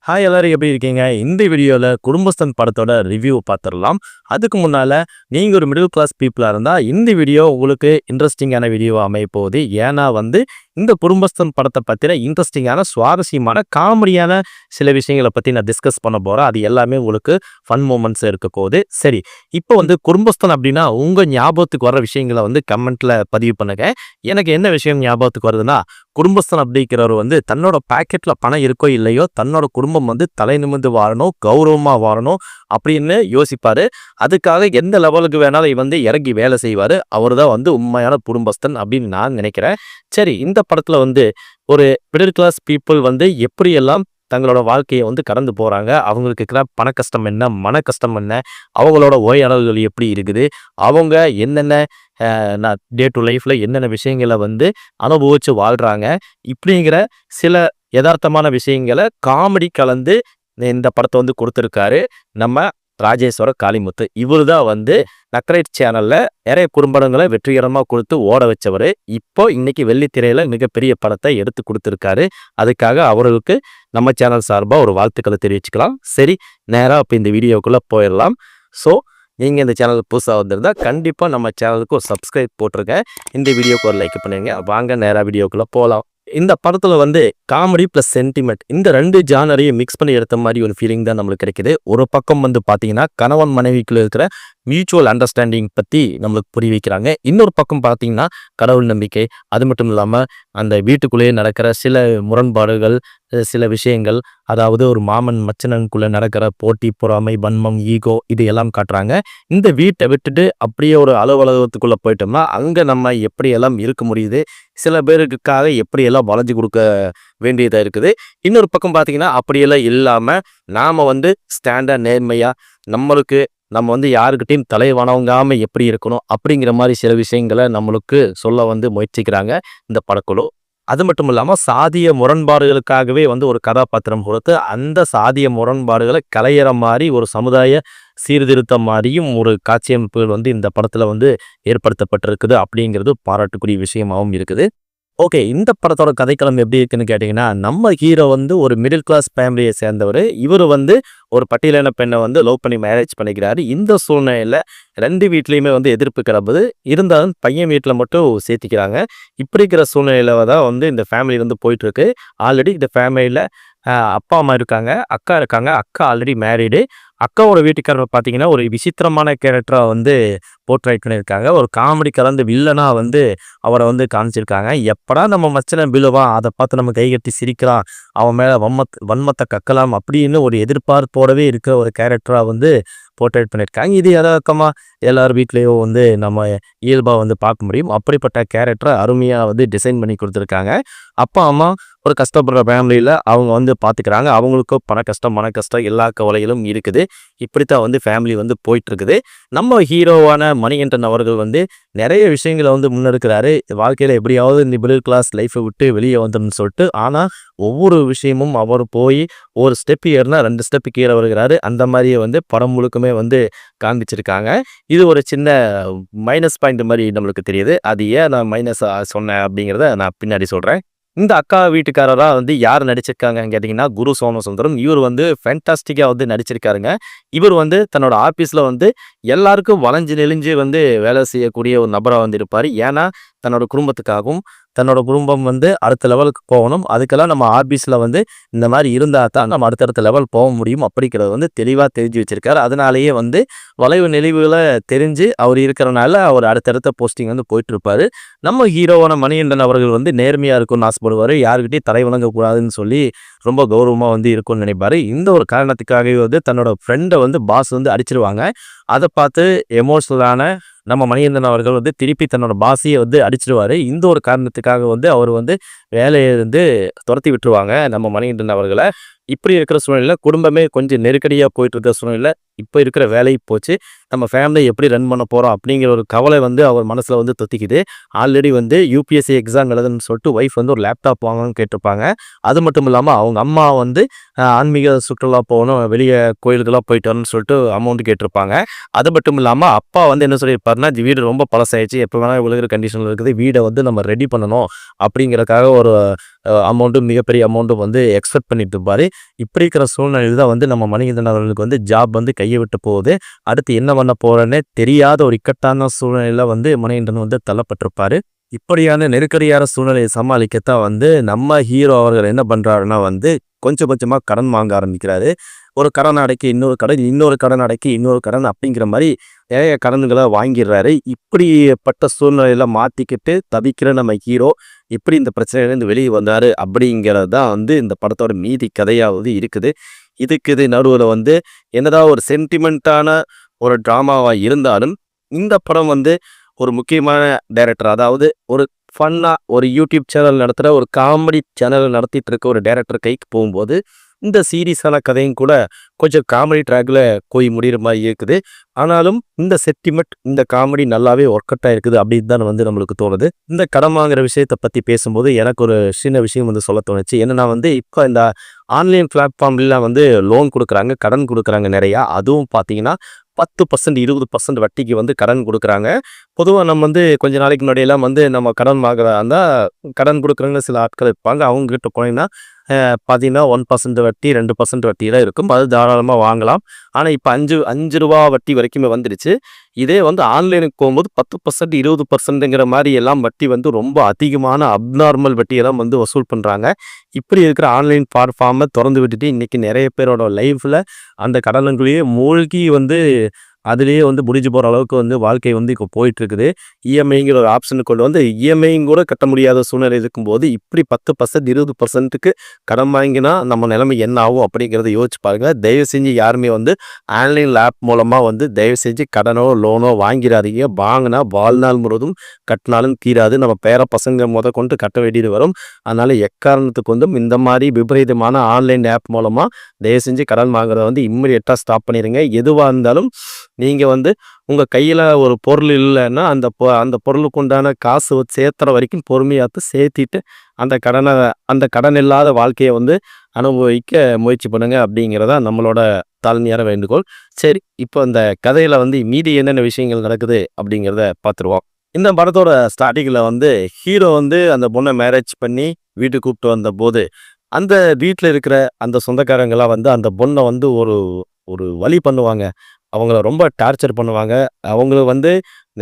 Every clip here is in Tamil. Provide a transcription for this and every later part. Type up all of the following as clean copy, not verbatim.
ஹாய் எல்லாரும் எப்படி இருக்கீங்க? இந்த வீடியோல குடும்பஸ்தன் படத்தோட ரிவ்யூ பார்த்துடலாம். அதுக்கு முன்னால நீங்க ஒரு மிடில் கிளாஸ் பீப்புளா இருந்தா இந்த வீடியோ உங்களுக்கு இன்ட்ரெஸ்டிங்கான வீடியோவா அமைய போகுது. ஏன்னா இந்த குடும்பஸ்தன் படத்தை பத்தின இன்ட்ரெஸ்டிங்கான சுவாரஸ்யமான காமெடியான சில விஷயங்களை பத்தி நான் டிஸ்கஸ் பண்ண போறேன். அது எல்லாமே உங்களுக்கு ஃபன் மூமெண்ட்ஸ் இருக்க போகுது. சரி, இப்போ குடும்பஸ்தன் அப்படின்னா உங்க ஞாபகத்துக்கு வர விஷயங்களை கமெண்ட்ல பதிவு பண்ணுங்க. எனக்கு என்ன விஷயம் ஞாபகத்துக்கு வருதுன்னா, குடும்பஸ்தன் அப்படிங்கிறவர் தன்னோட பாக்கெட்ல பணம் இருக்கோ இல்லையோ தன்னோட குடும்பம் தலை நிமிர்ந்து வாழணும், கௌரவமா வாழணும் அப்படின்னு யோசிப்பாரு. அதுக்காக எந்த லெவலுக்கு வேணாலும் இறங்கி வேலை செய்வாரு. அவர்தான் உண்மையான குடும்பஸ்தன் அப்படின்னு நான் நினைக்கிறேன். சரி, இந்த படத்துல ஒரு மிடில் கிளாஸ் பீப்புள் எப்படியெல்லாம் தங்களோட வாழ்க்கையை கடந்து போறாங்க, அவங்களுக்கு இருக்கிற பண கஷ்டம் என்ன, மன கஷ்டம் என்ன, அவங்களோட ஓய்வறைகள் எப்படி இருக்குது, அவங்க என்னென்ன டே டு லைஃப்ல என்னென்ன விஷயங்களை அனுபவிச்சு வாழ்றாங்க, இப்படிங்கிற சில யதார்த்தமான விஷயங்களை காமெடி கலந்து இந்த படத்தை கொடுத்துருக்காரு நம்ம ராஜேஸ்வர காளிமுத்து. இவரு தான் நக்கரைட் சேனல்ல நிறைய குறும்படங்களை வெற்றிகரமாக கொடுத்து ஓட வச்சவர். இப்போ இன்னைக்கு வெள்ளித்திரையில மிகப்பெரிய படத்தை எடுத்து கொடுத்துருக்காரு. அதுக்காக அவர்களுக்கு நம்ம சேனல் சார்பாக ஒரு வாழ்த்துக்களை தெரிவிச்சுக்கலாம். சரி, நேராக இப்போ இந்த வீடியோக்குள்ள போயிடலாம். ஸோ நீங்கள் இந்த சேனலுக்கு புதுசாக வந்திருந்தா கண்டிப்பாக நம்ம சேனலுக்கு ஒரு சப்ஸ்கிரைப் போட்டிருங்க. இந்த வீடியோக்கு ஒரு லைக் பண்ணுங்க. வாங்க நேராக வீடியோக்குள்ளே போகலாம். இந்த படத்துல காமெடி பிளஸ் சென்டிமெண்ட் இந்த ரெண்டு ஜானரையும் மிக்ஸ் பண்ணி எடுத்த மாதிரி ஒரு ஃபீலிங் தான் நம்மளுக்கு கிடைக்குது. ஒரு பக்கம் பாத்தீங்கன்னா கணவன் மனைவிக்குள்ள இருக்கிற மியூச்சுவல் அண்டர்ஸ்டாண்டிங் பத்தி நம்மளுக்கு புரிய வைக்கிறாங்க. இன்னொரு பக்கம் பார்த்தீங்கன்னா கடவுள் நம்பிக்கை, அது மட்டும் இல்லாம அந்த வீட்டுக்குள்ளேயே நடக்கிற சில முரண்பாடுகள், சில விஷயங்கள், அதாவது ஒரு மாமன் மச்சனனுக்குள்ள நடக்கிற போட்டி, பொறாமை, வன்மம், ஈகோ, இது எல்லாம் காட்டுறாங்க. இந்த வீட்டை விட்டுட்டு அப்படியே ஒரு அலுவலகத்துக்குள்ள போயிட்டோம்னா அங்க நம்ம எப்படியெல்லாம் இருக்க முடியுது, சில பேருக்காக எப்படியெல்லாம் வளைஞ்சு கொடுக்க வேண்டியதாக இருக்குது. இன்னொரு பக்கம் பார்த்தீங்கன்னா அப்படியெல்லாம் இல்லாமல் நாம் ஸ்டாண்டாக நேர்மையாக நம்ம யாருக்கிட்டையும் தலை வணங்காமல் எப்படி இருக்கணும் அப்படிங்கிற மாதிரி சில விஷயங்களை நம்மளுக்கு சொல்ல முயற்சிக்கிறாங்க இந்த படக்குழு. அது மட்டும் இல்லாமல் சாதிய முரண்பாடுகளுக்காகவே ஒரு கதாபாத்திரம் கொடுத்து அந்த சாதிய முரண்பாடுகளை களையிற மாதிரி ஒரு சமுதாய சீர்திருத்தம் மாதிரியும் ஒரு காட்சியமைப்புகள் இந்த படத்தில் ஏற்படுத்தப்பட்டிருக்குது. அப்படிங்கிறது பாராட்டுக்குரிய விஷயமாகவும் இருக்குது. ஓகே, இந்த படத்தோட கதைக்களம் எப்படி இருக்குன்னு கேட்டிங்கன்னா, நம்ம ஹீரோ ஒரு மிடில் கிளாஸ் ஃபேமிலியை சேர்ந்தவர். இவர் ஒரு பட்டியலான பெண்ணை லவ் பண்ணி மேரேஜ் பண்ணிக்கிறாரு. இந்த சூழ்நிலையில் ரெண்டு வீட்லேயுமே எதிர்ப்பு கிளம்புது. இருந்தாலும் பையன் வீட்டில் மட்டும் சேர்த்திக்கிறாங்க. இப்படி இருக்கிற சூழ்நிலையில் தான் இந்த ஃபேமிலி போயிட்டுருக்கு. ஆல்ரெடி இந்த ஃபேமிலியில் அப்பா அம்மா இருக்காங்க, அக்கா இருக்காங்க. அக்கா ஆல்ரெடி மேரீடு. அக்காவோட வீட்டுக்காரர் பார்த்தீங்கன்னா ஒரு விசித்திரமான கேரக்டராக போர்ட்ரைட் பண்ணியிருக்காங்க. ஒரு காமெடி கலந்து வில்லனாக அவரை காமிச்சிருக்காங்க. எப்படா நம்ம மச்சனை விழுவான், அதை பார்த்து நம்ம கைகட்டி சிரிக்கலாம், அவன் மேலே வன்மத்தை கக்கலாம் அப்படின்னு ஒரு எதிர்பார்ப்போடவே இருக்கிற ஒரு கேரக்டராக போர்ட்ரேட் பண்ணியிருக்காங்க. இது யதார்த்தமாக எல்லார் வீட்லேயும் நம்ம இயல்பாக பார்க்க முடியும். அப்படிப்பட்ட கேரக்டரை அருமையாக டிசைன் பண்ணி கொடுத்துருக்காங்க. அப்பா அம்மா ஒரு கஷ்டப்படுற ஃபேமிலியில் அவங்க பார்த்துக்கிறாங்க. அவங்களுக்கும் பண கஷ்டம், மன கஷ்டம், எல்லா கவலைகளும் இருக்குது. இப்படித்தான் ஃபேமிலி போயிட்டுருக்குது. நம்ம ஹீரோவான மணிகண்டன் அவர்கள் நிறைய விஷயங்களை முன்னெடுக்கிறாரு. வாழ்க்கையில் எப்படியாவது இந்த மிடில் கிளாஸ் லைஃப்பை விட்டு வெளியே வந்துடணும்னு சொல்லிட்டு. ஆனால் ஒவ்வொரு விஷயமும் அவர் போய் ஒரு ஸ்டெப் ஏறினா 2 ஸ்டெப்பு கீழே வருகிறாரு. அந்த மாதிரியே படம் முழுக்குமே காண்பிச்சிருக்காங்க. இது ஒரு சின்ன மைனஸ் பாயிண்ட் மாதிரி நம்மளுக்கு தெரியுது. அது ஏன் நான் மைனஸ் சொன்னேன் அப்படிங்கிறத நான் பின்னாடி சொல்கிறேன். இந்த அக்கா வீட்டுக்காரராக யார் நடிச்சிருக்காங்கன்னு கேட்டிங்கன்னா குரு சோமசுந்தரம். இவர் ஃபேண்டாஸ்டிக்காக நடிச்சிருக்காருங்க. இவர் தன்னோட ஆஃபீஸில் எல்லாருக்கும் வளைஞ்சு நெளிஞ்சு வேலை செய்யக்கூடிய ஒரு நபராக இருப்பார். ஏன்னா தன்னோட குடும்பத்துக்காகவும் தன்னோட குடும்பம் அடுத்த லெவலுக்கு போகணும், அதுக்கெல்லாம் நம்ம ஆஃபீஸில் இந்த மாதிரி இருந்தால் தான் நம்ம அடுத்தடுத்த லெவல் போக முடியும் அப்படிங்கிறத தெளிவாக தெரிஞ்சு வச்சிருக்காரு. அதனாலேயே வளைவு நெளிவுகளை தெரிஞ்சு அவர் இருக்கிறனால அவர் அடுத்தடுத்த போஸ்டிங் போயிட்டுருப்பார். நம்ம ஹீரோவான மணிகண்டன் அவர்கள் நேர்மையாக இருக்கும்னு ஆசைப்படுவார். யாருக்கிட்டையும் தலை வணங்கக்கூடாதுன்னு சொல்லி ரொம்ப கௌரவமாக இருக்கும்னு நினைப்பார். இந்த ஒரு காரணத்துக்காகவே தன்னோட ஃப்ரெண்டை பாஸ் அடிச்சிருவாங்க. அதை பார்த்து எமோஷ்னலான நம்ம மணிகண்டன் அவர்கள் திருப்பி தன்னோட பாஸையை அடிச்சிடுவார். இந்த ஒரு காரணத்துக்காக அவர் வேலையை துரத்தி விட்டுருவாங்க நம்ம மணிகண்டன் அவர்களை. இப்படி இருக்கிற சூழ்நிலையில் குடும்பமே கொஞ்சம் நெருக்கடியாக போயிட்டு இருக்கிற சூழ்நிலையில் இப்போ இருக்கிற வேலை போச்சு, நம்ம ஃபேமிலி எப்படி ரன் பண்ண போகிறோம் அப்படிங்கிற ஒரு கவலை அவர் மனசில் தொத்திக்குது. ஆல்ரெடி யூபிஎஸ்சி எக்ஸாம் எழுதுன்னு சொல்லிட்டு ஒய்ஃப் ஒரு லேப்டாப் வாங்கணும்னு கேட்டிருப்பாங்க. அது மட்டும் இல்லாமல் அவங்க அம்மா ஆன்மீக சுற்றுலா போகணும், வெளியே கோயிலுக்கெல்லாம் போயிட்டு வரணும்னு சொல்லிட்டு அமௌண்ட் கேட்டிருப்பாங்க. அது மட்டும் இல்லாமல் அப்பா என்ன சொல்லியிருப்பாருன்னா, வீடு ரொம்ப பழசாயிடுச்சு, எப்போ வேணால் விழுகிற கண்டிஷனில் இருக்குது, வீடை நம்ம ரெடி பண்ணணும் அப்படிங்கிறதுக்காக ஒரு அமௌண்ட்டும் மிகப்பெரிய அமௌண்ட்டும் வந்து எக்ஸ்பெக்ட் பண்ணிட்டு இருப்பாரு. இப்படி இருக்கிற சூழ்நிலையில் தான் வந்து நம்ம மணிகண்டன் அவர்களுக்கு வந்து ஜாப் வந்து கையை விட்டு போகுது. அடுத்து என்ன பண்ண போறேன்னே தெரியாத ஒரு இக்கட்டான சூழ்நிலையில வந்து மணிகண்டன் வந்து தள்ளப்பட்டிருப்பாரு. இப்படியான நெருக்கடியான சூழ்நிலையை சமாளிக்கத்தான் வந்து நம்ம ஹீரோ அவர்கள் என்ன பண்றாருன்னா வந்து கொஞ்சம் கொஞ்சமா கடன் வாங்க ஆரம்பிக்கிறாரு. ஒரு கடன் அடைக்க இன்னொரு கடன், இன்னொரு கடன் அடைக்க இன்னொரு கடன் அப்படிங்கிற மாதிரி நிறைய கடன்களை வாங்கிடுறாரு. இப்படிப்பட்ட சூழ்நிலையில மாட்டிக்கிட்டு தவிக்கிற நம்ம ஹீரோ எப்படி இந்த பிரச்சனையிலேருந்து வெளியே வந்தாரு அப்படிங்கிறது தான் வந்து இந்த படத்தோட மீதி கதையாவது இருக்குது. இது நடுவில் வந்து என்னதான் ஒரு சென்டிமெண்ட்டான ஒரு ட்ராமாவா இருந்தாலும் இந்த படம் வந்து ஒரு முக்கியமான டைரக்டர், அதாவது ஒரு ஃபன்னா ஒரு யூடியூப் சேனல் நடத்துகிற ஒரு காமெடி சேனல் நடத்திட்டு இருக்க ஒரு டைரக்டர் கைக்கு போகும்போது இந்த சீரியஸான கதையும் கூட கொஞ்சம் காமெடி ட்ராக்ல போய் முடிகிற மாதிரி இருக்குது. ஆனாலும் இந்த சென்டிமெண்ட் இந்த காமெடி நல்லாவே ஒர்க் அவுட் ஆயிருக்குது அப்படின்னு தான் வந்து நம்மளுக்கு தோணுது. இந்த கடன் வாங்குற விஷயத்தை பற்றி பேசும்போது எனக்கு ஒரு சின்ன விஷயம் வந்து சொல்ல தோணுச்சு. என்னன்னா வந்து இப்போ இந்த ஆன்லைன் பிளாட்ஃபார்ம்லாம் வந்து லோன் கொடுக்குறாங்க, கடன் கொடுக்குறாங்க நிறையா. அதுவும் பார்த்தீங்கன்னா 10% 20% வட்டிக்கு வந்து கடன் கொடுக்குறாங்க. பொதுவாக நம்ம வந்து கொஞ்ச நாளைக்கு முன்னாடியெல்லாம் வந்து நம்ம கடன் வாங்குறதா இருந்தால் கடன் கொடுக்குறவங்க சில ஆட்கள் இருப்பாங்க. அவங்ககிட்ட போனீங்கன்னா பார்த்தீங்கன்னா 1% வட்டி 2% வட்டியெல்லாம் இருக்கும். அது தாராளமாக வாங்கலாம். ஆனால் இப்போ அஞ்சு ரூபா வட்டி வரைக்குமே வந்துடுச்சு. இதே வந்து ஆன்லைனுக்கு போகும்போது 10% 20%ங்கிற மாதிரி எல்லாம் வட்டி வந்து ரொம்ப அதிகமான அப்நார்மல் வட்டியெல்லாம் வந்து வசூல் பண்ணுறாங்க. இப்படி இருக்கிற ஆன்லைன் பிளாட்ஃபார்மை திறந்து விட்டுட்டு இன்றைக்கி நிறைய பேரோட லைஃப்பில் அந்த கடனுக்குள்ளேயே மூழ்கி வந்து அதுலேயே வந்து முடிஞ்சு போகிற அளவுக்கு வந்து வாழ்க்கை வந்து இப்போ போயிட்டுருக்குது. இஎம்ஐங்கிற ஒரு ஆப்ஷனு கொண்டு வந்து இஎம்ஐயும் கூட கட்ட முடியாத சூழ்நிலை இருக்கும்போது இப்படி 10% 20%க்கு கடன் வாங்கினா நம்ம நிலைமை என்ன ஆகும் அப்படிங்கிறத யோசிச்சு பாருங்கள். தயவு செஞ்சு யாருமே வந்து ஆன்லைன் ஆப் மூலமாக வந்து தயவு செஞ்சு கடனோ லோனோ வாங்கிடாதீங்க. வாங்கினா வாழ்நாள் முழுவதும் கட்டினாலும் தீராது. நம்ம பேர பசங்க கொண்டு கட்ட வேண்டியது வரும். அதனால் எக்காரணத்துக்கு வந்து இந்த மாதிரி விபரீதமான ஆன்லைன் ஆப் மூலமாக தயவு செஞ்சு கடன் வாங்குறத வந்து இம்மிடியட்டாக ஸ்டாப் பண்ணிடுங்க. எதுவாக இருந்தாலும் நீங்கள் வந்து உங்கள் கையில் ஒரு பொருள் இல்லைன்னா அந்த பொருளுக்கு உண்டான காசு சேர்த்துற வரைக்கும் பொறுமையாத்து சேர்த்திட்டு அந்த கடன் இல்லாத வாழ்க்கையை வந்து அனுபவிக்க முயற்சி பண்ணுங்க அப்படிங்கிறதா நம்மளோட தாழ்மையான வேண்டுகோள். சரி, இப்போ இந்த கதையில் வந்து மீதி என்னென்ன விஷயங்கள் நடக்குது அப்படிங்கிறத பார்த்துருவோம். இந்த படத்தோட ஸ்டார்டிங்கில் வந்து ஹீரோ வந்து அந்த பொண்ணை மேரேஜ் பண்ணி வீட்டுக்கு கூப்பிட்டு வந்த போது அந்த வீட்டில் இருக்கிற அந்த சொந்தக்காரங்களாம் வந்து அந்த பொண்ணை வந்து ஒரு ஒரு வழி பண்ணுவாங்க. அவங்கள ரொம்ப டார்ச்சர் பண்ணுவாங்க. அவங்கள வந்து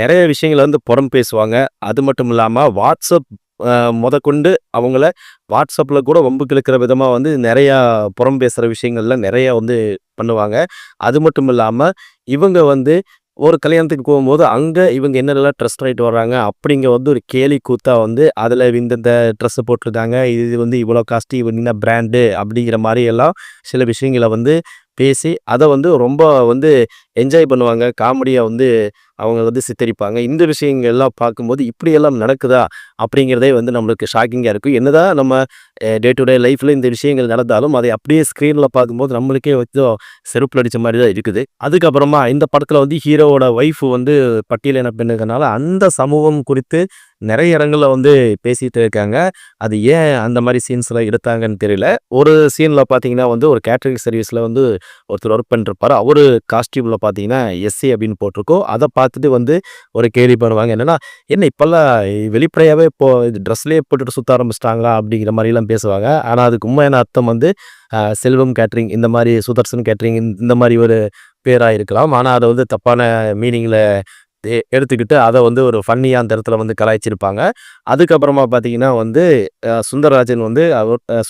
நிறைய விஷயங்கள வந்து புறம் பேசுவாங்க. அது மட்டும் இல்லாமல் வாட்ஸ்அப் முதற்கொண்டு அவங்கள வாட்ஸ்அப்பில் கூட வம்புக்கு இழுக்கிற விதமாக வந்து நிறையா புறம் பேசுகிற விஷயங்கள்லாம் நிறையா வந்து பண்ணுவாங்க. அது மட்டும் இல்லாமல் இவங்க வந்து ஒரு கல்யாணத்துக்கு போகும்போது அங்கே இவங்க என்னென்னலாம் ட்ரெஸ் பண்ணிட்டு வர்றாங்க அப்படிங்க வந்து ஒரு கேலி கூத்தா வந்து அதில் இந்தந்த ட்ரெஸ்ஸை போட்டிருக்காங்க, இது வந்து இவ்வளோ காஸ்ட்டு, இவங்க என்ன பிராண்டு அப்படிங்கிற மாதிரி எல்லாம் சில விஷயங்களை வந்து பேசி அதை வந்து ரொம்ப வந்து என்ஜாய் பண்ணுவாங்க. காமெடியாக வந்து அவங்க வந்து சித்தரிப்பாங்க. இந்த விஷயங்கள் எல்லாம் பார்க்கும்போது இப்படியெல்லாம் நடக்குதா அப்படிங்கிறதே வந்து நம்மளுக்கு ஷாக்கிங்காக இருக்கும். என்னதான் நம்ம டே டு டே லைஃப்பில் இந்த விஷயங்கள் நடந்தாலும் அதை அப்படியே ஸ்க்ரீனில் பார்க்கும்போது நம்மளுக்கே கொஞ்சம் செருப்பில் அடித்த மாதிரி தான் இருக்குது. அதுக்கப்புறமா இந்த படத்தில் வந்து ஹீரோவோட ஒய்ஃபு வந்து பட்டியலின பெண்ணுங்கனால அந்த சமூகம் குறித்து நிறைய இடங்களில் வந்து பேசிகிட்டு இருக்காங்க. அது ஏன் அந்த மாதிரி சீன்ஸ்லாம் எடுத்தாங்கன்னு தெரியல. ஒரு சீனில் பார்த்தீங்கன்னா வந்து ஒரு கேட்ரிங் சர்வீஸில் வந்து ஒருத்தர் ஒர்க் பண்ணிருப்பார். அவரு காஸ்டியூமில் பார்த்தீங்கன்னா எஸ்சி அப்படின்னு போட்டிருக்கோம். அதை பார்த்துட்டு வந்து ஒரு கேள்வி பண்ணுவாங்க. என்னென்னா, என்ன இப்போல்லாம் வெளிப்படையாகவே இது ட்ரெஸ்லேயே போட்டுட்டு சுற்ற ஆரம்பிச்சிட்டாங்களா அப்படிங்கிற மாதிரிலாம் பேசுவாங்க. ஆனால் அதுக்கு உண்மையான அர்த்தம் வந்து செல்வம் கேட்ரிங், இந்த மாதிரி சுதர்சன் கேட்ரிங், இந்த மாதிரி ஒரு பேராக இருக்கலாம். ஆனால் அதை வந்து தப்பான மீனிங்கில் எடுத்துக்கிட்டு அதை வந்து ஒரு ஃபன்னியாக அந்த இடத்துல வந்து கலாய்ச்சிருப்பாங்க. அதுக்கப்புறமா பார்த்தீங்கன்னா வந்து சுந்தரராஜன் வந்து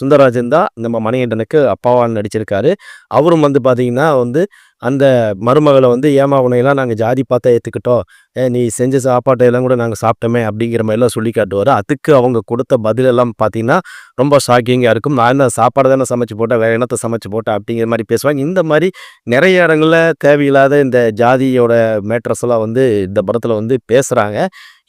சுந்தரராஜன் தான் நம்ம மணிகண்டனுக்கு அப்பாவாக நடிச்சிருக்காரு. அவரும் வந்து பார்த்தீங்கன்னா வந்து அந்த மருமகளை வந்து ஏமா உனையெல்லாம் நாங்கள் ஜாதி பார்த்தா ஏற்றுக்கிட்டோம், நீ செஞ்ச சாப்பாட்டையெல்லாம் கூட நாங்கள் சாப்பிட்டோமே அப்படிங்கிற மாதிரிலாம் சொல்லி காட்டுவார். அதுக்கு அவங்க கொடுத்த பதிலெல்லாம் பார்த்தீங்கன்னா ரொம்ப ஷாக்கிங்காக இருக்கும். நான் என்ன சாப்பாடு தானே சமைச்சு போட்டேன், வேறு என்னத்தை சமைச்சு போட்டேன் அப்படிங்கிற மாதிரி பேசுவாங்க. இந்த மாதிரி நிறைய இடங்களில் தேவையில்லாத இந்த ஜாதியோட மேட்ரஸ் எல்லாம் வந்து இந்த படத்தில் வந்து பேசுகிறாங்க.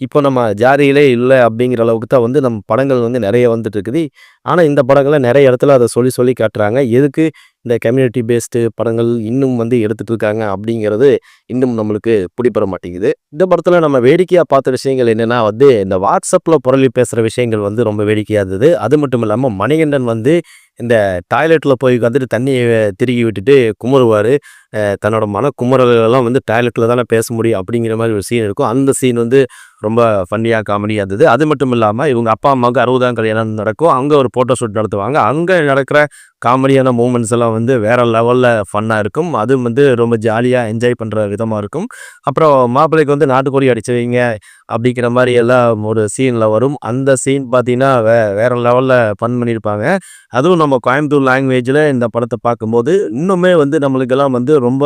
இப்போ நம்ம ஜாதியிலே இல்லை அப்படிங்கிற அளவுக்கு தான் வந்து நம்ம படங்கள் வந்து நிறைய வந்துட்டு இருக்குது. ஆனால் இந்த படங்களை நிறைய இடத்துல அதை சொல்லி காட்டுறாங்க. எதுக்கு இந்த கம்யூனிட்டி பேஸ்டு படங்கள் இன்னும் வந்து எடுத்துகிட்டு இருக்காங்க அப்படிங்கிறது இன்னும் நம்மளுக்கு பிடிபட மாட்டேங்குது. இந்த படத்தில் நம்ம வேடிக்கையாக பார்த்த விஷயங்கள் என்னென்னா வந்து இந்த வாட்ஸ்அப்பில் புரளி பேசுகிற விஷயங்கள் வந்து ரொம்ப வேடிக்கையாக இருந்தது. அது மட்டும் இல்லாமல் மணிகண்டன் வந்து இந்த டாய்லெட்டில் போய் வந்துட்டு தண்ணியை திருகி விட்டுட்டு குமுறுவார். தன்னோட மனக்குமுறல்களெல்லாம் வந்து டாய்லெட்டில் தானே பேச முடியும் அப்படிங்கிற மாதிரி ஒரு சீன் இருக்கும். அந்த சீன் வந்து ரொம்ப ஃபன்னியாக காமெடியாக இருந்தது. அது மட்டும் இல்லாமல் இவங்க அப்பா அம்மாவுக்கு 60ஆம் கல்யாணம் நடக்கும். அங்கே ஒரு ஃபோட்டோ ஷூட் நடத்துவாங்க. அங்கே நடக்கிற காமெடியான மூமெண்ட்ஸ் எல்லாம் வந்து வேறு லெவலில் ஃபன்னாக இருக்கும். அதுவும் வந்து ரொம்ப ஜாலியாக என்ஜாய் பண்ணுற விதமாக இருக்கும். அப்புறம் மாப்பிள்ளைக்கு வந்து நாட்டுக்கோழி அடிச்சு வைங்க அப்படிங்கிற மாதிரி எல்லாம் ஒரு சீனில் வரும். அந்த சீன் பார்த்தீங்கன்னா வேறு லெவலில் ஃபன் பண்ணியிருப்பாங்க. அதுவும் நம்ம கோயம்புத்தூர் லாங்குவேஜில் இந்த படத்தை பார்க்கும்போது இன்னுமே வந்து நம்மளுக்கெல்லாம் வந்து ரொம்ப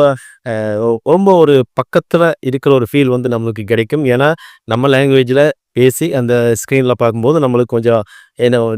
ரொம்ப ஒரு பக்கத்தில் இருக்கிற ஒரு ஃபீல் வந்து நம்மளுக்கு கிடைக்கும். ஏன்னா நம்ம லாங்குவேஜில் பேசி அந்த ஸ்க்ரீனில் பார்க்கும்போது நம்மளுக்கு கொஞ்சம்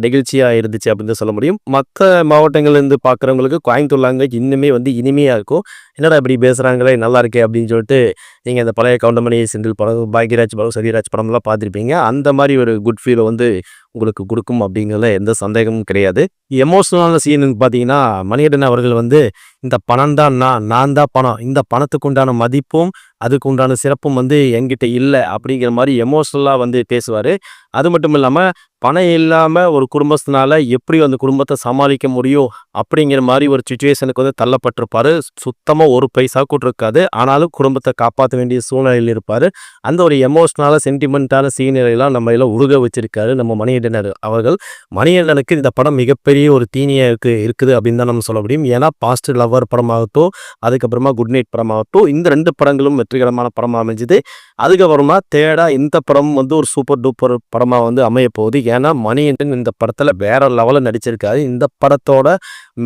நெகிழ்ச்சியாக இருந்துச்சு அப்படின்னு தான் சொல்ல முடியும். மற்ற மாவட்டங்கள்லேருந்து பார்க்குறவங்களுக்கு கோயம்புத்தூர் லாங்குவேஜ் இன்னுமே வந்து இனிமையாக இருக்கும். என்னடா இப்படி பேசுகிறாங்களே நல்லா இருக்கே அப்படின்னு சொல்லிட்டு நீங்கள் அந்த பழைய கவுண்டமணி, செந்தில் படம், பாக்யராஜ் படம், சத்யராஜ் படம்லாம் பார்த்துருப்பீங்க. அந்த மாதிரி ஒரு குட் ஃபீலை வந்து உங்களுக்கு கொடுக்கும் அப்படிங்கிறதுல எந்த சந்தேகமும் கிடையாது. எமோஷனலான சீனுன்னு பார்த்தீங்கன்னா மணிகண்டன் அவர்கள் வந்து இந்த பணம் தான் நான் தான் பணம், இந்த பணத்துக்கு உண்டான மதிப்பும் அதுக்கு உண்டான சிறப்பும் வந்து என்கிட்ட இல்லை அப்படிங்கிற மாதிரி எமோஷ்னலாக வந்து பேசுவார். அது மட்டும் இல்லாமல் பணம் இல்லாமல் ஒரு குடும்பத்தினால எப்படி அந்த குடும்பத்தை சமாளிக்க முடியும் அப்படிங்கிற மாதிரி ஒரு சுச்சுவேஷனுக்கு வந்து தள்ளப்பட்டிருப்பார். சுத்தமாக ஒரு பைசா கூட இருக்காது. ஆனாலும் குடும்பத்தை காப்பாற்ற வேண்டிய சூழ்நிலையில் இருப்பார். அந்த ஒரு எமோஷ்னலான சென்டிமெண்ட்டான சீனரியெல்லாம் நம்ம எல்லாம் உருக வச்சிருக்காரு நம்ம மணிகண்டன் அவர்கள். மணிகண்டனுக்கு இந்த படம் மிகப்பெரிய ஒரு தீனியாக இருக்குது அப்படின்னு தான் நம்ம சொல்ல முடியும். ஏன்னா பாஸ்ட் லவ்வர் படமாகட்டும், அதுக்கப்புறமா குட் நைட் படமாகட்டும், இந்த 2 படங்களும் வெற்றிகரமான படமாக அமைஞ்சுது. அதுக்கப்புறமா தேடா இந்த படம் வந்து ஒரு சூப்பர் டூப்பர் படமாக வந்து அமைய போகுது. ஏன்னா மணிகண்டன் இந்த படத்தில் வேற லெவலில் நடிச்சிருக்காரு. இந்த படத்தோட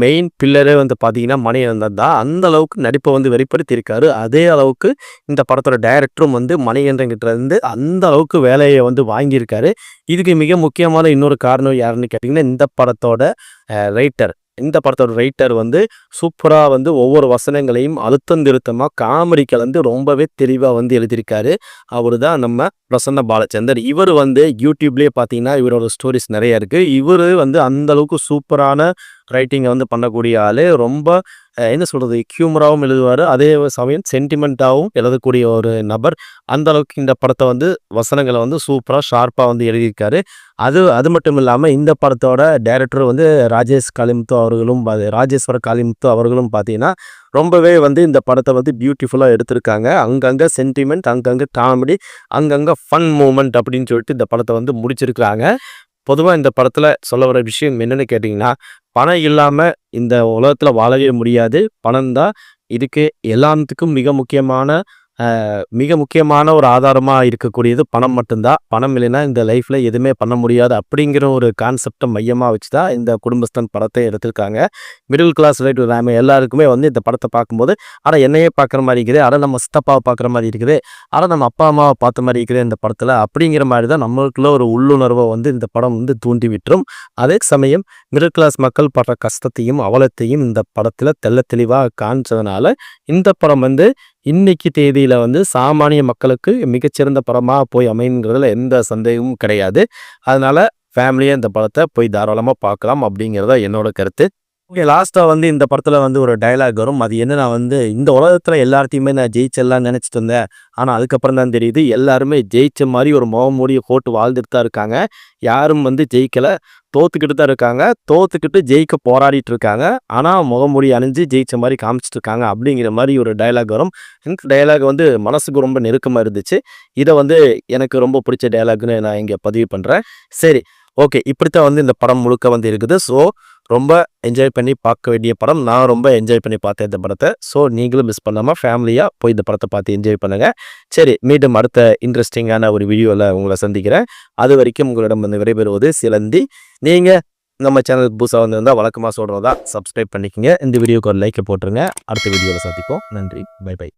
மெயின் பில்லரே வந்து பார்த்தீங்கன்னா மணிகண்டன் தான். அந்த அளவுக்கு நடிப்பை வந்து வெளிப்படுத்தியிருக்காரு. அதே அளவுக்கு இந்த படத்தோட டைரக்டரும் வந்து மணிகண்டன் கிட்ட இருந்து அந்த அளவுக்கு வேலையை வந்து வாங்கியிருக்காரு. இதுக்கு மிக முக்கியமான இன்னொரு காரணம் யாருன்னு கேட்டிங்கன்னா இந்த படத்தோட ரைட்டர் வந்து சூப்பராக வந்து ஒவ்வொரு வசனங்களையும் அழுத்தம் திருத்தமாக காமெடி கலந்து ரொம்பவே தெளிவாக வந்து எழுதியிருக்காரு. அவர் தான் நம்ம பிரசன்ன பாலச்சந்தர். இவர் வந்து யூடியூப்லேயே பார்த்தீங்கன்னா இவரோட ஸ்டோரிஸ் நிறைய இருக்குது. இவர் வந்து அந்தளவுக்கு சூப்பரான ரைட்டிங்கை வந்து பண்ணக்கூடிய ஆள். ரொம்ப என்ன சொல்கிறது, ஹியூமராகவும் எழுதுவார், அதே சமயம் சென்டிமெண்ட்டாகவும் எழுதக்கூடிய ஒரு நபர். அந்த அளவுக்கு இந்த படத்தை வந்து வசனங்களை வந்து சூப்பராக ஷார்ப்பாக வந்து எழுதியிருக்காரு. அது மட்டும் இல்லாமல் இந்த படத்தோட டைரக்டர் வந்து ராஜேஸ்வர காளிமுத்து அவர்களும் பார்த்தீங்கன்னா ரொம்பவே வந்து இந்த படத்தை வந்து பியூட்டிஃபுல்லாக எடுத்திருக்காங்க. அங்கங்கே சென்டிமெண்ட், அங்கங்கே காமெடி, அங்கங்கே ஃபன் மூமெண்ட் அப்படின்னு சொல்லிட்டு இந்த படத்தை வந்து முடிச்சிருக்கிறாங்க. பொதுவாக இந்த படத்தில் சொல்ல வர விஷயம் என்னென்னு கேட்டிங்கன்னா, பணம் இல்லாமல் இந்த உலகத்தில் வாழவே முடியாது. பணம் தான் இதுக்கு எல்லாத்துக்கும் மிக முக்கியமான ஒரு ஆதாரமாக இருக்கக்கூடியது பணம் மட்டும்தான். பணம் இல்லைன்னா இந்த லைஃப்பில் எதுவுமே பண்ண முடியாது அப்படிங்கிற ஒரு கான்செப்டை மையமாக வச்சு தான் இந்த குடும்பஸ்தன் படத்தை எடுத்திருக்காங்க. மிடில் கிளாஸ் ரைட் நம்ம எல்லாருக்குமே வந்து இந்த படத்தை பார்க்கும்போது ஆனால் என்னையே பார்க்குற மாதிரி இருக்குது, ஆனால் நம்ம சித்தப்பாவை பார்க்குற மாதிரி இருக்குது, ஆனால் நம்ம அப்பா அம்மாவை பார்த்த மாதிரி இருக்குது இந்த படத்தில் அப்படிங்கிற மாதிரி தான் நம்மளுக்குள்ள ஒரு உள்ளுணர்வை வந்து இந்த படம் வந்து தூண்டி விட்டுரும். அதே சமயம் மிடில் கிளாஸ் மக்கள் படுற கஷ்டத்தையும் அவலத்தையும் இந்த படத்தில் தெள்ள தெளிவாக காமிச்சதுனால இந்த படம் வந்து இன்னைக்கு தேதியில் வந்து சாமானிய மக்களுக்கு மிகச்சிறந்த படமாக போய் அமைங்கிறதுல எந்த சந்தேகமும் கிடையாது. அதனால் ஃபேமிலியாக இந்த படத்தை போய் தாராளமாக பார்க்கலாம் அப்படிங்கிறத என்னோட கருத்து. ஓகே, லாஸ்ட்டாக வந்து இந்த படத்தில் வந்து ஒரு டயலாக் வரும். அது என்ன, நான் வந்து இந்த உலகத்தில் எல்லாத்தையுமே நான் ஜெயிச்செல்லாம் நினச்சிட்டு இருந்தேன், ஆனால் அதுக்கப்புறம் தான் தெரியுது எல்லாருமே ஜெயிச்ச மாதிரி ஒரு முகமூடியை போட்டு வாழ்ந்துட்டு தான் இருக்காங்க. யாரும் வந்து ஜெயிக்கலை, தோத்துக்கிட்டு தான் இருக்காங்க. தோத்துக்கிட்டு ஜெயிக்க போராடிட்டு இருக்காங்க. ஆனால் முகமூடி அணிஞ்சு ஜெயிச்ச மாதிரி காமிச்சிட்டு இருக்காங்க அப்படிங்கிற மாதிரி ஒரு டயலாக் வரும். இந்த டயலாக் வந்து மனசுக்கு ரொம்ப நெருக்கமாக இருந்துச்சு. இதை வந்து எனக்கு ரொம்ப பிடிச்ச டயலாக்னு நான் இங்கே பதிவு பண்ணுறேன். சரி, ஓகே, இப்படித்தான் வந்து இந்த படம் முழுக்க வந்து இருக்குது. ஸோ ரொம்ப என்ஜாய் பண்ணி பார்க்க வேண்டிய படம். நான் ரொம்ப என்ஜாய் பண்ணி பார்த்தேன் இந்த படத்தை. ஸோ நீங்களும் மிஸ் பண்ணாமல் ஃபேமிலியாக போய் இந்த படத்தை பார்த்து என்ஜாய் பண்ணுங்கள். சரி, மீண்டும் அடுத்த இன்ட்ரெஸ்டிங்கான ஒரு வீடியோவில் உங்களை சந்திக்கிறேன். அது வரைக்கும் உங்களிடம் வந்து விடைபெறுவது சிலந்தி. நீங்கள் நம்ம சேனலுக்கு புதுசாக வந்திருந்தால் வழக்கமாக சொல்கிறதா சப்ஸ்கிரைப் பண்ணிக்கோங்க. இந்த வீடியோக்கு ஒரு லைக்கை போட்டுருங்க. அடுத்த வீடியோவில் சந்திப்போம். நன்றி, பை பை.